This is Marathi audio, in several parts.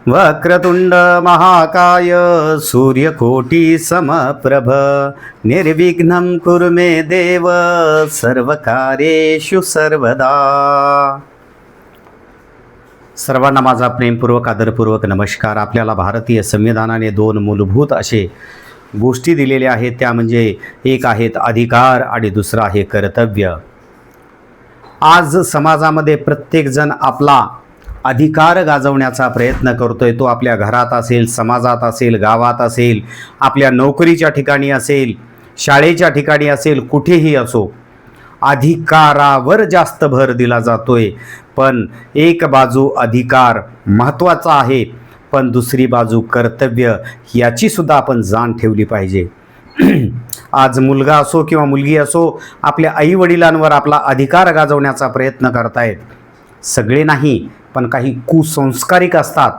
वक्रतुंड महाकाय सूर्यकोटी समप्रभ निर्विघ्नं कुरु मे देव सर्वकार्येषु सर्वदा. सर्वांना माझा प्रेमपूर्वक आदरपूर्वक नमस्कार. आपल्याला भारतीय संविधानाने दोन मूलभूत असे गोष्टी दिलेल्या आहेत, त्या म्हणजे एक आहेत अधिकार आणि दुसरा आहे कर्तव्य. आज समाजामध्ये प्रत्येकजण आपला अधिकार गाजवण्याचा प्रयत्न करतोय. तो आपल्या घरात असेल, समाजात असेल, गावात असेल, आपल्या नोकरीच्या ठिकाणी असेल, शाळेच्या ठिकाणी असेल, कुठेही असो, अधिकारावर जास्त भर दिला जातोय. पण एक बाजू अधिकार महत्त्वाचा आहे, पण दुसरी बाजू कर्तव्य, याची सुद्धा आपण जाण ठेवली पाहिजे. आज मुलगा असो किंवा मुलगी असो, आपल्या आईवडिलांवर आपला अधिकार गाजवण्याचा प्रयत्न करतायत. सगळे नाही, पण काही कुसंस्कारिक असतात,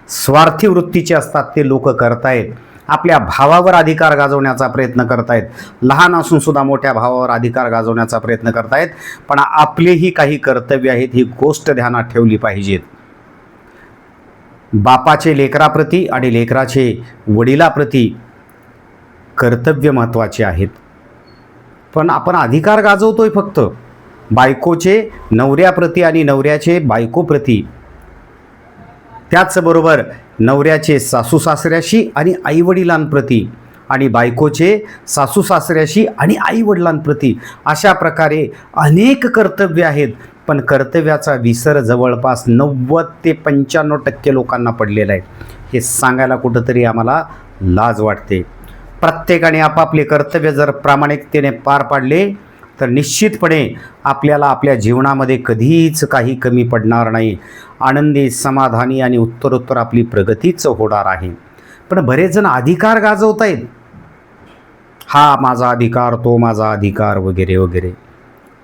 स्वार्थी वृत्तीचे असतात, ते लोक करतायत. आपल्या भावावर अधिकार गाजवण्याचा प्रयत्न करतायत. लहान असून सुद्धा मोठ्या भावावर अधिकार गाजवण्याचा प्रयत्न करतायत. पण आपलेही काही कर्तव्य आहेत, ही गोष्ट ध्यानात ठेवली पाहिजेत. बापाचे लेकराप्रती आणि लेकराचे वडिलाप्रती कर्तव्य महत्त्वाचे आहेत. पण आपण अधिकार गाजवतोय फक्त बायकोचे नवऱ्याप्रती आणि नवऱ्याचे बायकोप्रती, त्याचबरोबर नवऱ्याचे सासू सासऱ्याशी आणि आईवडिलांप्रती, आणि बायकोचे सासू सासऱ्याशी आणि आईवडिलांप्रती. अशा प्रकारे अनेक कर्तव्य आहेत, पण कर्तव्याचा विसर जवळपास 90 ते 95% लोकांना पडलेला आहे. हे सांगायला कुठंतरी आम्हाला लाज वाटते. प्रत्येकाने आपापले कर्तव्य जर प्रामाणिकतेने पार पाडले तर निश्चितपणे आपल्याला आपल्या जीवनामध्ये कधीच काही कमी पडणार नाही. आनंदी, समाधानी आणि उत्तरोत्तर आपली प्रगतीच होणार आहे. पण बरेच जण अधिकार गाजवत आहेत, हा माझा अधिकार, तो माझा अधिकार, वगैरे वगैरे.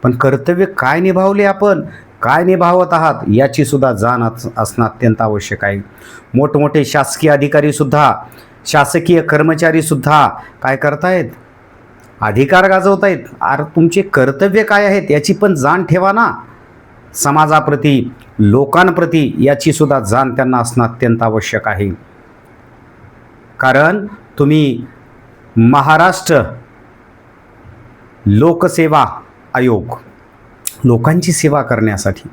पण कर्तव्य काय निभावले, आपण काय निभावत आहात, याची सुद्धा जाण असणं अत्यंत आवश्यक आहे. मोठमोठे शासकीय अधिकारीसुद्धा, शासकीय कर्मचारीसुद्धा काय करतायत, अधिकार गाजवतायत. अरे तुमचे कर्तव्य काय आहेत याची पण जाण ठेवा ना. समाजाप्रती, लोकांप्रती याची सुद्धा जाण त्यांना असणं अत्यंत आवश्यक आहे. कारण तुम्ही महाराष्ट्र लोकसेवा आयोग, लोकांची सेवा करण्यासाठी,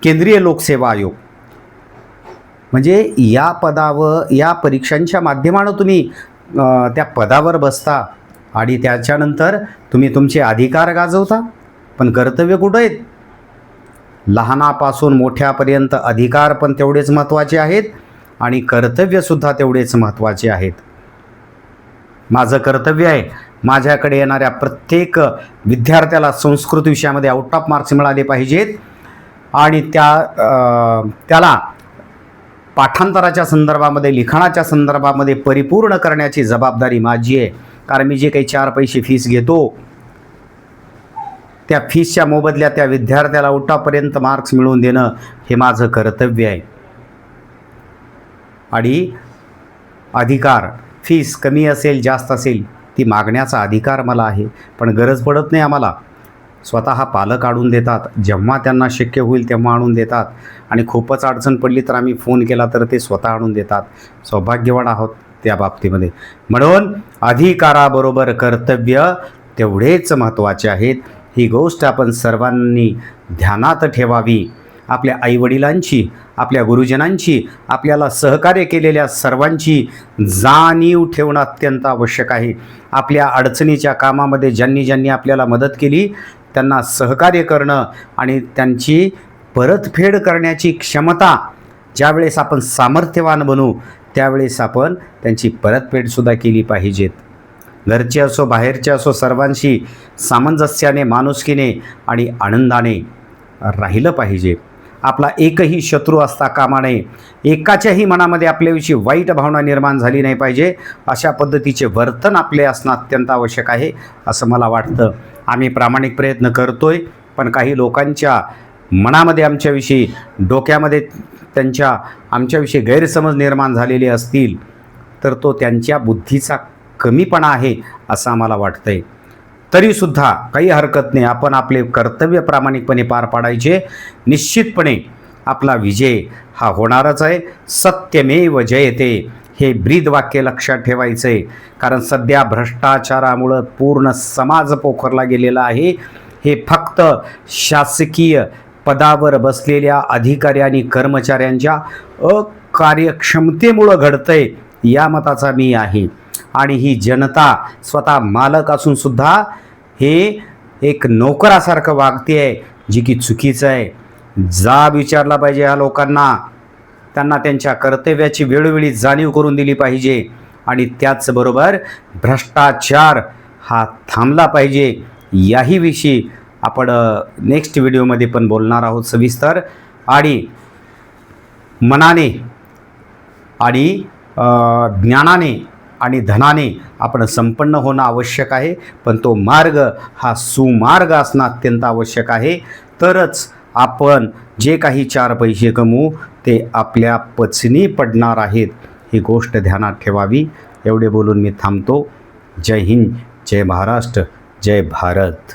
केंद्रीय लोकसेवा आयोग, म्हणजे या पदावर, या परीक्षांच्या माध्यमानं तुम्ही त्या पदावर बसता आणि त्याच्यानंतर तुम्ही तुमचे अधिकार गाजवता. पण कर्तव्य कुठं आहेत? लहानापासून मोठ्यापर्यंत अधिकार पण तेवढेच महत्त्वाचे आहेत आणि कर्तव्यसुद्धा तेवढेच महत्त्वाचे आहेत. माझं कर्तव्य आहे, माझ्याकडे येणाऱ्या प्रत्येक विद्यार्थ्याला संस्कृत विषयामध्ये आउट ऑफ मार्क्स मिळाले पाहिजेत आणि त्याला पाठांतराच्या संदर्भामध्ये, लिखाणाच्या संदर्भामध्ये परिपूर्ण करण्याची जबाबदारी माझी आहे. कारण मी जे काही 4 पैसे फीस घेतो, त्या फीसच्या मोबदल्यात त्या विद्यार्थ्याला उठापर्यंत मार्क्स मिळवून देणं हे माझं कर्तव्य आहे. आणि अधिकार, फीस कमी असेल जास्त असेल, ती मागण्याचा अधिकार मला आहे. पण गरज पडत नाही आम्हाला, स्वतः पालक आणून देतात. जेव्हा त्यांना शक्य होईल तेव्हा आणून देतात. आणि खूपच अडचण पडली तर आम्ही फोन केला तर ते स्वतः आणून देतात. सौभाग्यवान आहोत त्या बाबतीमध्ये. म्हणून अधिकाराबरोबर कर्तव्य तेवढेच महत्त्वाचे आहेत. ही गोष्ट आपण सर्वांनी ध्यानात ठेवावी. आपल्या आईवडिलांची, आपल्या गुरुजनांची, आपल्याला सहकार्य केलेल्या सर्वांची जाणीव ठेवणं अत्यंत आवश्यक आहे. आपल्या अडचणीच्या कामामध्ये ज्यांनी ज्यांनी आपल्याला मदत केली त्यांना सहकार्य करणं आणि त्यांची परतफेड करण्याची क्षमता, ज्यावेळेस आपण सामर्थ्यवान बनू त्यावेळेस आपण त्यांची परतफेडसुद्धा केली पाहिजेत. घरचे असो, बाहेरचे असो, सर्वांशी सामंजस्याने, माणुसकीने आणि आनंदाने राहिलं पाहिजे. आपला एकही शत्रू असता कामा नये. एकाच्याही मनामध्ये आपल्याविषयी वाईट भावना निर्माण झाली नाही पाहिजे. अशा पद्धतीचे वर्तन आपले असणं अत्यंत आवश्यक आहे असं मला वाटतं. आम्ही प्रामाणिक प्रयत्न करतोय, पण काही लोकांच्या मनामध्ये आमच्याविषयी, डोक्यामध्ये त्यांच्या आमच्याविषयी गैरसमज निर्माण झालेले असतील तर तो त्यांच्या बुद्धीचा कमीपणा आहे असं आम्हाला वाटतंय. तरीसुद्धा काही हरकत नाही, आपण आपले कर्तव्य प्रामाणिकपणे पार पाडायचे. निश्चितपणे आपला विजय हा होणारच आहे. सत्यमेव जयते हे ब्रीद वाक्य लक्षात ठेवायचं आहे. कारण सध्या भ्रष्टाचारामुळं पूर्ण समाज पोखरला गेलेला आहे. हे फक्त शासकीय पदावर बसलेल्या अधिकारी आणि कर्मचाऱ्यांच्या अकार्यक्षमतेमुळं घडतंय या मताचा मी आहे. आणि ही जनता स्वतः मालक असून सुद्धा हे एक नोकरासारखं वागते आहे, जी की चुकीचं आहे. जाब विचारला पाहिजे ह्या लोकांना. त्यांना त्यांच्या कर्तव्याची वेळोवेळी जाणीव करून दिली पाहिजे. आणि त्याचबरोबर भ्रष्टाचार हा थांबला पाहिजे. याही विषयी आपण नेक्स्ट व्हिडिओमध्ये पण बोलणार आहोत सविस्तर. आणि मनाने आणि ज्ञानाने आणि धनाने आपण संपन्न होणं आवश्यक आहे. पण तो मार्ग हा सुमार्ग असणं अत्यंत आवश्यक आहे. तरच आपण जे काही 4 पैसे कमवू ते आपल्या पचनी पडणार आहेत. ही गोष्ट ध्यानात ठेवावी. एवढे बोलून मी थांबतो. जय हिंद, जय महाराष्ट्र, जय भारत.